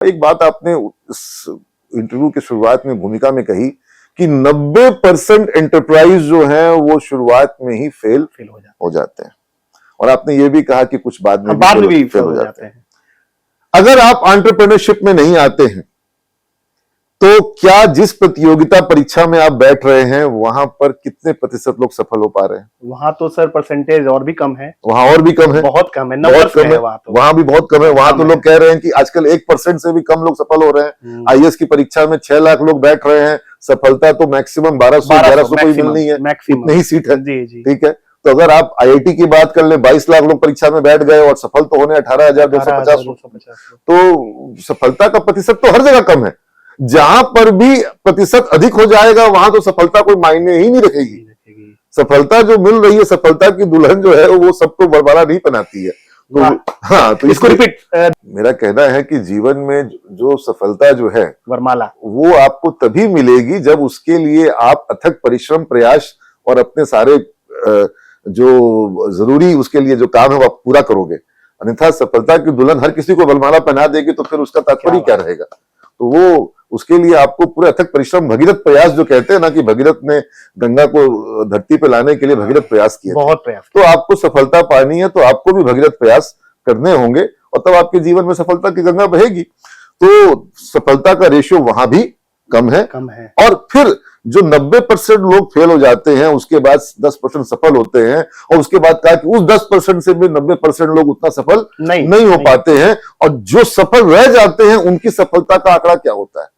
एक बात आपने इस इंटरव्यू की शुरुआत में भूमिका में कही कि 90% एंटरप्राइज जो है वो शुरुआत में ही फेल हो जाते हैं, और आपने ये भी कहा कि कुछ बाद में भी फेल हो जाते हैं। अगर आप एंटरप्रेन्योरशिप में नहीं आते हैं तो क्या जिस प्रतियोगिता परीक्षा में आप बैठ रहे हैं वहां पर कितने प्रतिशत लोग सफल हो पा रहे हैं? वहां तो सर परसेंटेज और भी कम है, वहां और भी कम है, बहुत कम है, बहुत कम है, वहां भी बहुत कम है। वहां तो लोग कह रहे हैं कि आजकल 1% से भी कम लोग सफल हो रहे हैं। आईएएस की परीक्षा में 6 लाख लोग बैठ रहे हैं, सफलता तो मैक्सिमम 1200 कोई मिलनी है, इतनी ही सीट है। ठीक है, तो अगर आप आईआईटी की बात कर ले, 22 लाख लोग परीक्षा में बैठ गए और सफल तो होने 18,250 तो सफलता का प्रतिशत तो हर जगह कम है। जहां पर भी प्रतिशत अधिक हो जाएगा वहां तो सफलता कोई मायने ही नहीं रखेगी। सफलता जो मिल रही है, सफलता की दुल्हन जो है वो सबको बरबारा नहीं पहनाती है। तो हाँ, तो इसको रिपीट, मेरा कहना है कि जीवन में जो सफलता जो है वरमाला, वो आपको तभी मिलेगी जब उसके लिए आप अथक परिश्रम, प्रयास और अपने सारे जो जरूरी उसके लिए जो काम है वो आप पूरा करोगे। अन्यथा सफलता की दुल्हन हर किसी को वरमाला पहना देगी तो फिर उसका तात्पर्य क्या रहेगा? तो वो उसके लिए आपको पूरे अथक परिश्रम, भगीरथ प्रयास जो कहते हैं ना, कि भगीरथ ने गंगा को धरती पे लाने के लिए भगीरथ प्रयास किए, बहुत प्रयास। तो आपको सफलता पानी है तो आपको भी भगीरथ प्रयास करने होंगे और तब आपके जीवन में सफलता की गंगा बहेगी। तो सफलता का रेशियो वहां भी कम है। और फिर जो 90% लोग फेल हो जाते हैं उसके बाद 10% सफल होते हैं, और उसके बाद कहा कि उस 10% से भी 90% लोग उतना सफल नहीं हो पाते हैं, और जो सफल रह जाते हैं उनकी सफलता का आंकड़ा क्या होता है?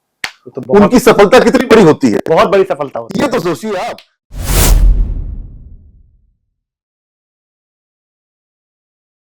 तो उनकी सफलता कितनी बड़ी होती है? बहुत बड़ी सफलता होती है। ये तो सोचिए आप।